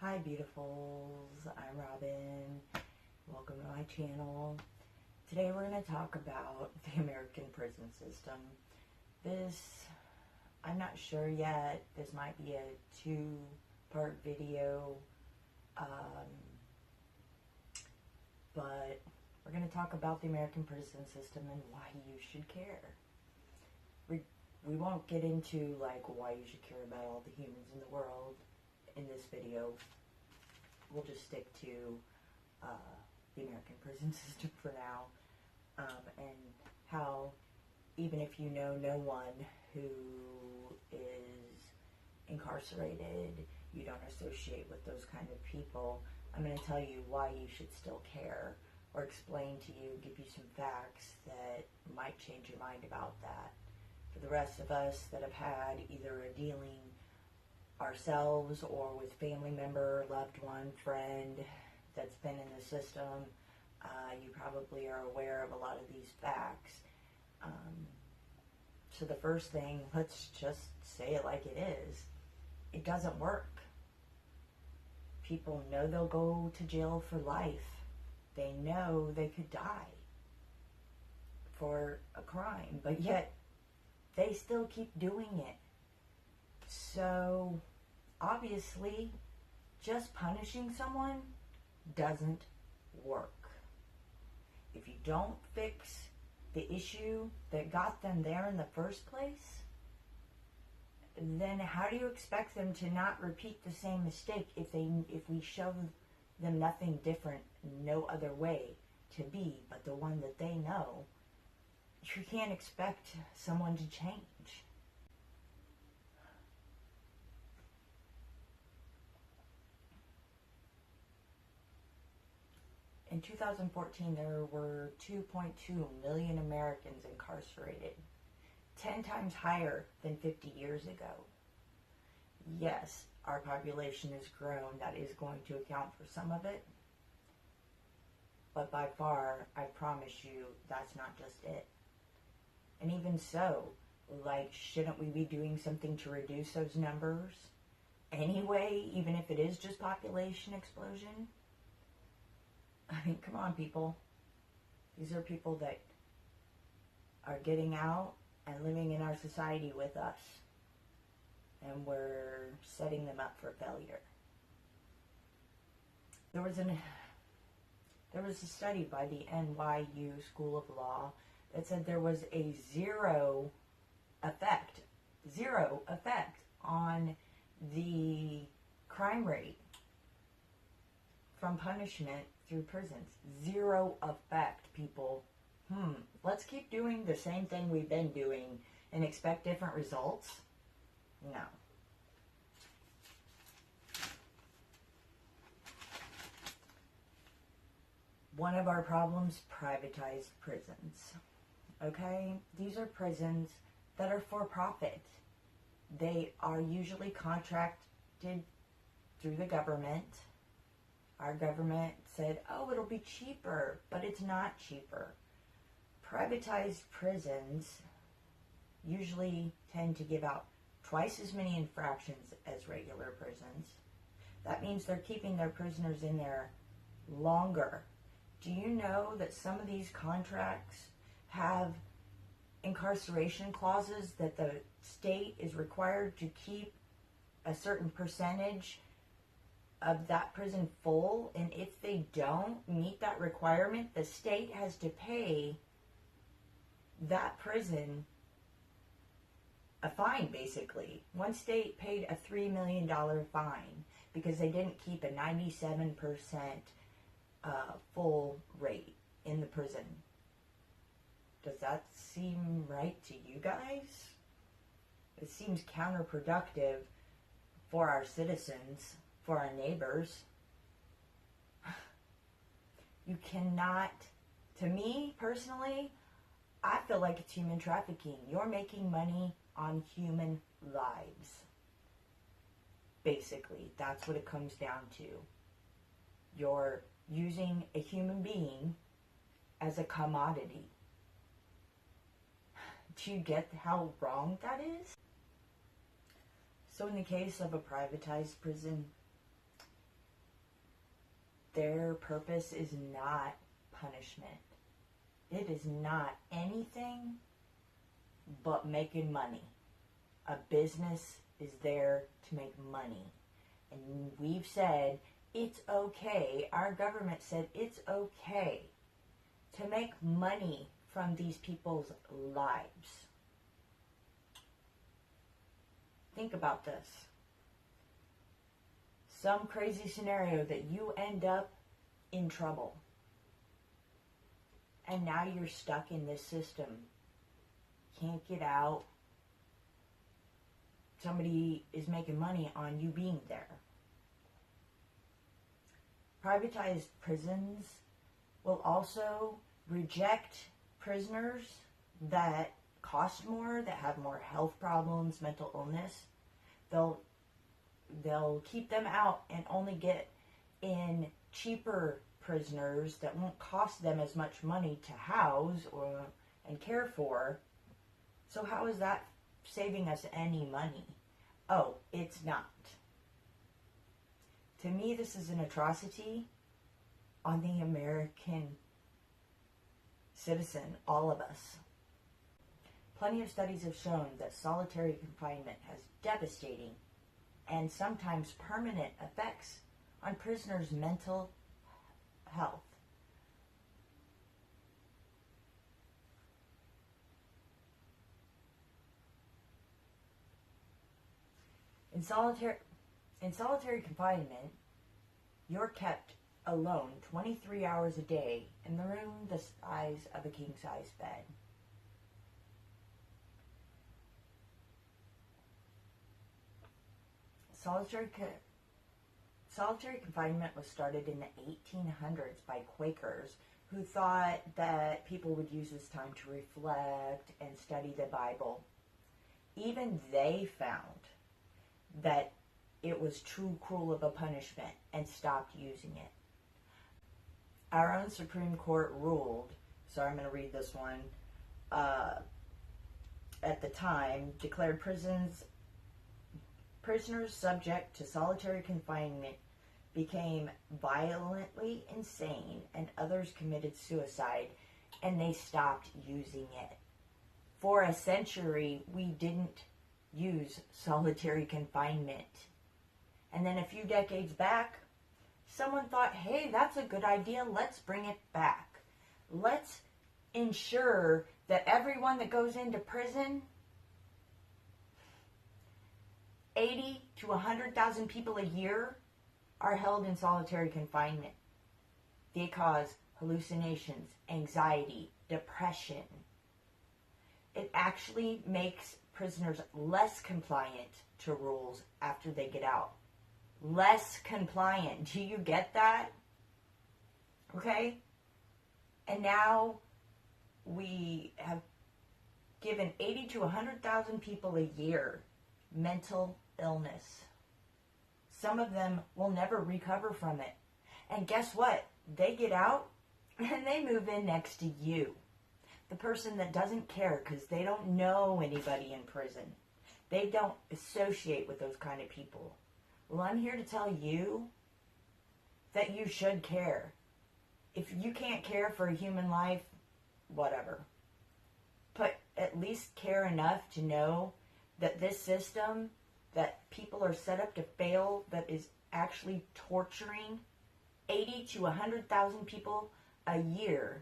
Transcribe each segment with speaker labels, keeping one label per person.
Speaker 1: Hi beautifuls, I'm Robin. Welcome to my channel. Today we're going to talk about the American prison system. I'm not sure yet. This might be a two-part video. But we're going to talk about the American prison system and why you should care. We won't get into like why you should care about all the humans in the world in this video. We'll just stick to the American prison system for now, and how even if you know no one who is incarcerated, you don't associate with those kind of people, I'm going to tell you why you should still care, or explain to you, give you some facts that might change your mind about that. For the rest of us that have had either a dealing ourselves or with family member, loved one, friend that's been in the system, you probably are aware of a lot of these facts. So the first thing, let's just say it like it is. It doesn't work. People know they'll go to jail for life. They know they could die for a crime, but yet they still keep doing it. So obviously, just punishing someone doesn't work. If you don't fix the issue that got them there in the first place, then how do you expect them to not repeat the same mistake if we show them nothing different, no other way to be but the one that they know? You can't expect someone to change. In 2014, there were 2.2 million Americans incarcerated, 10 times higher than 50 years ago. Yes, our population has grown. That is going to account for some of it. But by far, I promise you, that's not just it. And even so, like, shouldn't we be doing something to reduce those numbers anyway, even if it is just population explosion? I mean, come on, people. These are people that are getting out and living in our society with us, and we're setting them up for failure. There was a study by the NYU School of Law that said there was a zero effect on the crime rate from punishment through prisons. Zero effect, people. Let's keep doing the same thing we've been doing and expect different results? No. One of our problems, privatized prisons. Okay? These are prisons that are for profit. They are usually contracted through the government. Our government said, oh, it'll be cheaper, but it's not cheaper. Privatized prisons usually tend to give out twice as many infractions as regular prisons. That means they're keeping their prisoners in there longer. Do you know that some of these contracts have incarceration clauses that the state is required to keep a certain percentage of that prison full, and if they don't meet that requirement, the state has to pay that prison a fine, basically. One state paid a $3 million fine because they didn't keep a 97% full rate in the prison. Does that seem right to you guys? It seems counterproductive for our citizens, for our neighbors. You cannot, to me personally, I feel like it's human trafficking. You're making money on human lives. Basically, that's what it comes down to. You're using a human being as a commodity. Do you get how wrong that is? So in the case of a privatized prison, their purpose is not punishment. It is not anything but making money. A business is there to make money. And we've said it's okay, our government said it's okay to make money from these people's lives. Think about this. Some crazy scenario that you end up in trouble. And now you're stuck in this system. Can't get out. Somebody is making money on you being there. Privatized prisons will also reject prisoners that cost more, that have more health problems, mental illness. They'll keep them out and only get in cheaper prisoners that won't cost them as much money to house and care for. So how is that saving us any money? Oh, it's not. To me, this is an atrocity on the American citizen, all of us. Plenty of studies have shown that solitary confinement has devastating and sometimes permanent effects on prisoners' mental health. In solitary confinement, you're kept alone 23 hours a day in the room the size of a king-size bed. Solitary confinement was started in the 1800s by Quakers who thought that people would use this time to reflect and study the Bible. Even they found that it was too cruel of a punishment and stopped using it. Our own Supreme Court ruled, sorry, I'm going to read this one, at the time, declared prisoners subject to solitary confinement became violently insane and others committed suicide, and they stopped using it. For a century, we didn't use solitary confinement. And then a few decades back, someone thought, hey, that's a good idea, let's bring it back. Let's ensure that everyone that goes into prison, 80 to 100,000 people a year are held in solitary confinement. They cause hallucinations, anxiety, depression. It actually makes prisoners less compliant to rules after they get out. Less compliant. Do you get that? Okay? And now we have given 80 to 100,000 people a year mental illness. Some of them will never recover from it. And guess what? They get out and they move in next to you. The person that doesn't care because they don't know anybody in prison. They don't associate with those kind of people. Well, I'm here to tell you that you should care. If you can't care for a human life, whatever. But at least care enough to know that this system that people are set up to fail, that is actually torturing 80 to 100,000 people a year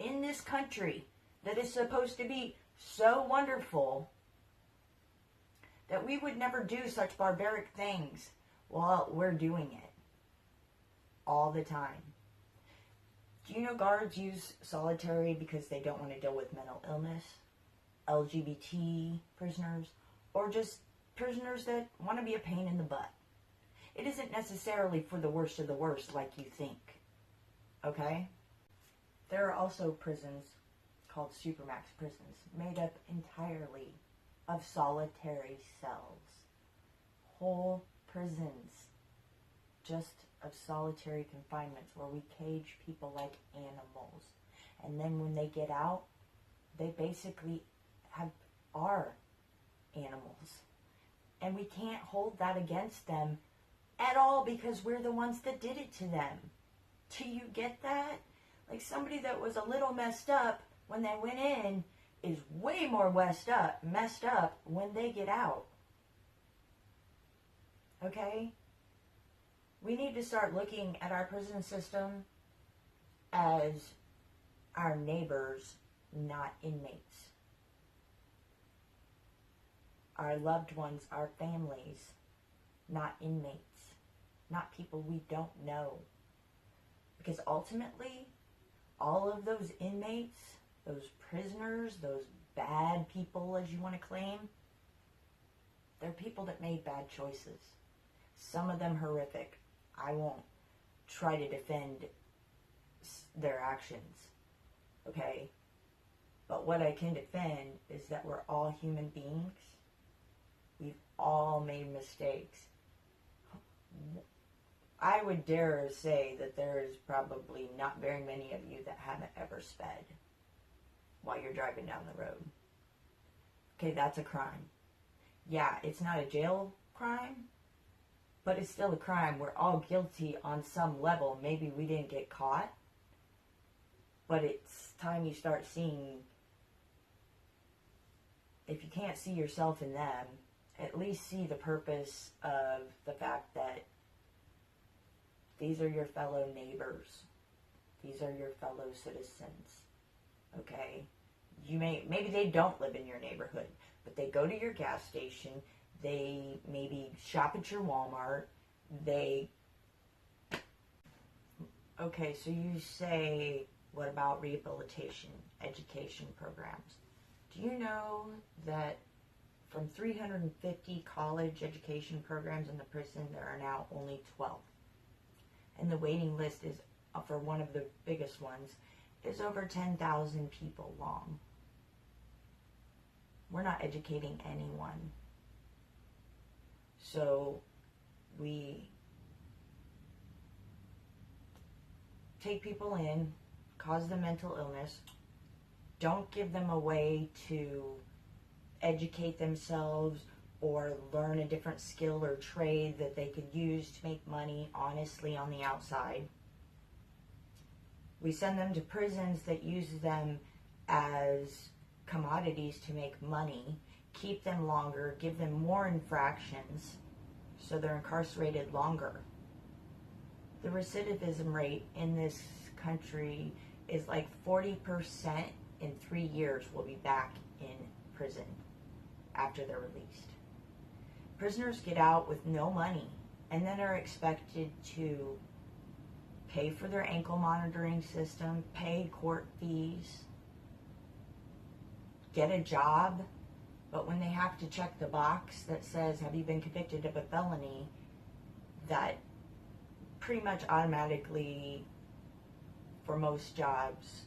Speaker 1: in this country that is supposed to be so wonderful, that we would never do such barbaric things. Well, we're doing it all the time. Do you know guards use solitary because they don't want to deal with mental illness, LGBT prisoners, or just prisoners that want to be a pain in the butt? It isn't necessarily for the worst of the worst like you think. Okay? There are also prisons called Supermax prisons, made up entirely of solitary cells. Whole prisons just of solitary confinements where we cage people like animals. And then when they get out, they basically are animals. And we can't hold that against them at all because we're the ones that did it to them. Do you get that? Like somebody that was a little messed up when they went in is way more messed up when they get out. Okay? We need to start looking at our prison system as our neighbors, not inmates. Our loved ones, our families, not inmates. Not people we don't know. Because ultimately, all of those inmates, those prisoners, those bad people, as you want to claim, they're people that made bad choices. Some of them horrific. I won't try to defend their actions, okay? But what I can defend is that we're all human beings. We've all made mistakes. I would dare say that there is probably not very many of you that haven't ever sped while you're driving down the road. Okay, that's a crime. Yeah, it's not a jail crime, but it's still a crime. We're all guilty on some level. Maybe we didn't get caught, but it's time you start seeing, if you can't see yourself in them, at least see the purpose of the fact that these are your fellow neighbors. These are your fellow citizens. Okay? Maybe they don't live in your neighborhood, but they go to your gas station. They maybe shop at your Walmart. Okay, so you say, what about rehabilitation, education programs? Do you know that from 350 college education programs in the prison, there are now only 12? And the waiting list is, for one of the biggest ones, is over 10,000 people long. We're not educating anyone. So we take people in, cause them mental illness, don't give them a way to educate themselves or learn a different skill or trade that they could use to make money honestly on the outside. We send them to prisons that use them as commodities to make money, keep them longer, give them more infractions, so they're incarcerated longer. The recidivism rate in this country is like 40% in 3 years will be back in prison after they're released. Prisoners get out with no money and then are expected to pay for their ankle monitoring system, pay court fees, get a job, but when they have to check the box that says, have you been convicted of a felony, that pretty much automatically, for most jobs,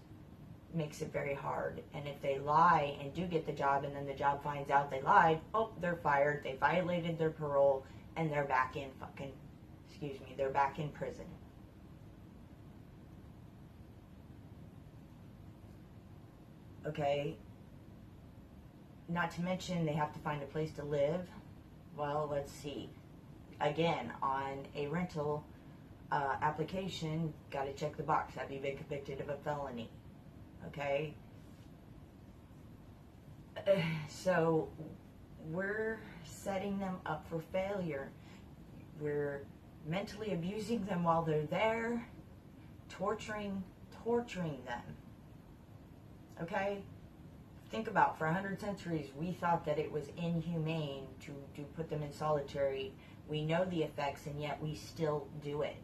Speaker 1: makes it very hard. And if they lie and do get the job and then the job finds out they lied, oh, they're fired, they violated their parole, and they're back in they're back in prison. Okay? Not to mention they have to find a place to live. Well, let's see. Again, on a rental application, got to check the box. Have you been convicted of a felony? Okay? So we're setting them up for failure. We're mentally abusing them while they're there, torturing them. Okay? Think about, for 100 centuries, we thought that it was inhumane to put them in solitary. We know the effects, and yet we still do it.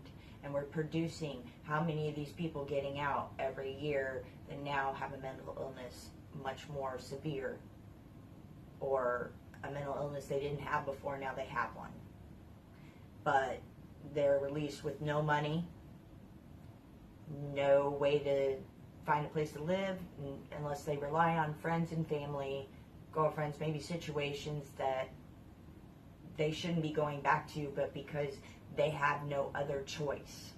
Speaker 1: And we're producing how many of these people getting out every year that now have a mental illness much more severe, or a mental illness they didn't have before, now they have one. But they're released with no money, no way to find a place to live, unless they rely on friends and family, girlfriends, maybe situations that they shouldn't be going back to, but because they have no other choice.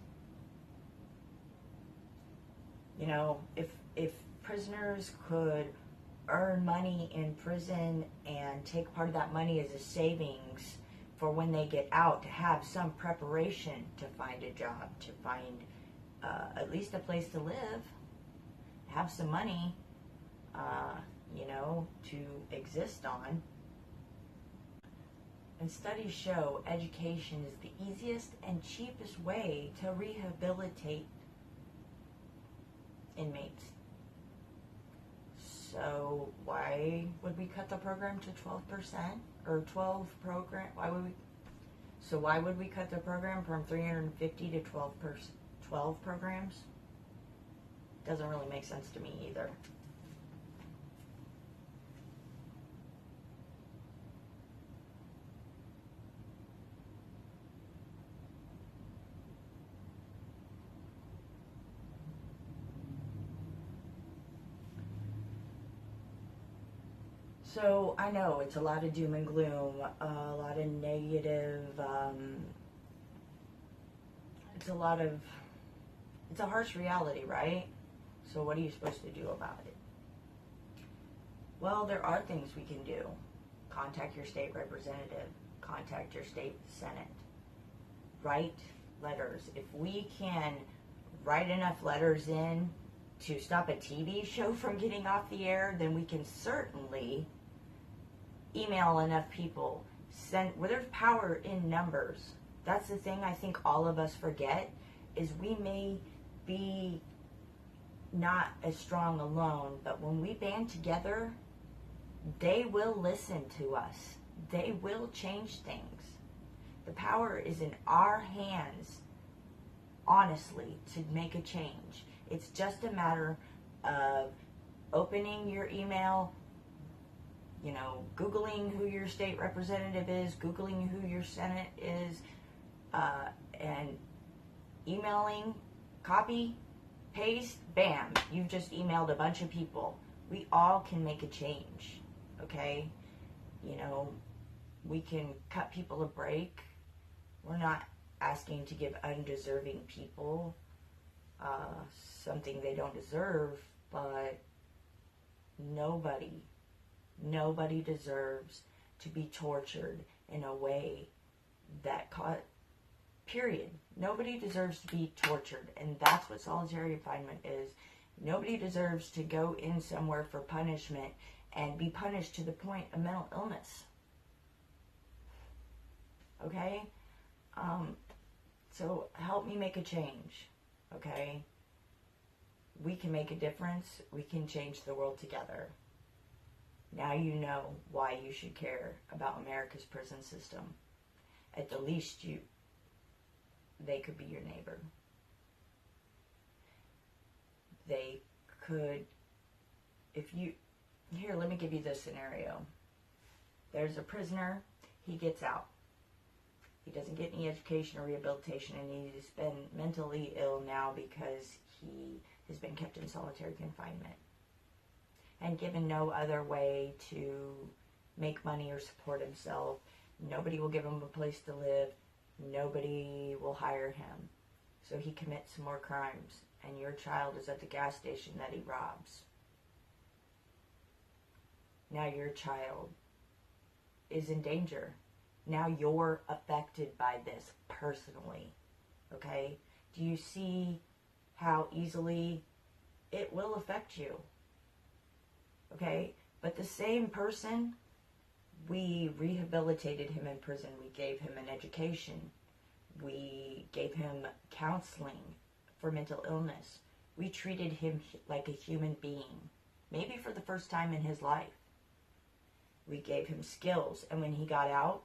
Speaker 1: You know, if prisoners could earn money in prison and take part of that money as a savings for when they get out, to have some preparation to find a job, to find at least a place to live, have some money, to exist on. And studies show education is the easiest and cheapest way to rehabilitate inmates. So why would we cut the program to 12% or 12 program? Why would we cut the program from 350 to 12 programs? Doesn't really make sense to me either. So I know it's a lot of doom and gloom, a lot of negative, it's a harsh reality, right? So what are you supposed to do about it? Well, there are things we can do. Contact your state representative, contact your state senate, write letters. If we can write enough letters in to stop a TV show from getting off the air, then we can certainly email enough people. There's power in numbers. That's the thing I think all of us forget, is we may be not as strong alone, but when we band together, they will listen to us. They will change things. The power is in our hands, honestly, to make a change. It's just a matter of opening your email, Googling who your state representative is, Googling who your Senate is, and emailing, copy, paste, bam, you've just emailed a bunch of people. We all can make a change, okay? We can cut people a break. We're not asking to give undeserving people something they don't deserve, but nobody deserves to be tortured in a way that period. Nobody deserves to be tortured, and that's what solitary confinement is. Nobody deserves to go in somewhere for punishment and be punished to the point of mental illness. Okay? So help me make a change. Okay? We can make a difference. We can change the world together. Now you know why you should care about America's prison system. At the least, they could be your neighbor. They could, here, let me give you this scenario. There's a prisoner, he gets out. He doesn't get any education or rehabilitation, and he's been mentally ill now because he has been kept in solitary confinement and given no other way to make money or support himself. Nobody will give him a place to live. Nobody will hire him. So he commits some more crimes, and your child is at the gas station that he robs. Now your child is in danger. Now you're affected by this personally, okay? Do you see how easily it will affect you? Okay? But the same person, we rehabilitated him in prison. We gave him an education. We gave him counseling for mental illness. We treated him like a human being, maybe for the first time in his life. We gave him skills, and when he got out,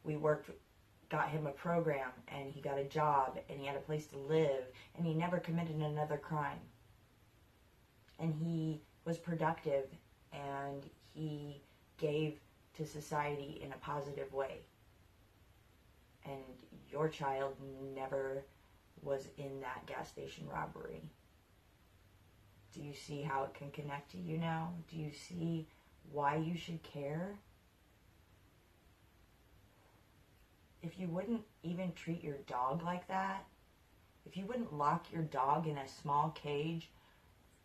Speaker 1: we got him a program, and he got a job, and he had a place to live, and he never committed another crime. And he was productive, and he gave to society in a positive way. And your child never was in that gas station robbery. Do you see how it can connect to you now? Do you see why you should care? If you wouldn't even treat your dog like that, if you wouldn't lock your dog in a small cage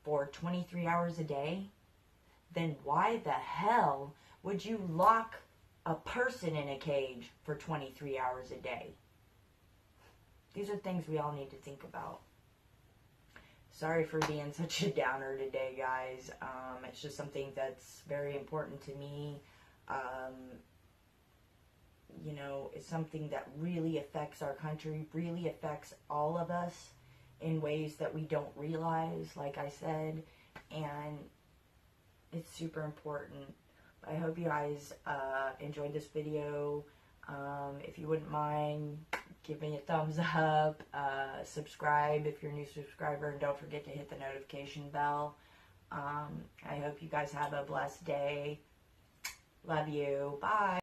Speaker 1: for 23 hours a day, then why the hell would you lock a person in a cage for 23 hours a day. These are things we all need to think about. Sorry for being such a downer today, guys. It's just something that's very important to me. You know, it's something that really affects our country, really affects all of us in ways that we don't realize, like I said, and it's super important. I hope you guys enjoyed this video. If you wouldn't mind, give me a thumbs up, subscribe if you're a new subscriber, and don't forget to hit the notification bell. I hope you guys have a blessed day. Love you. Bye.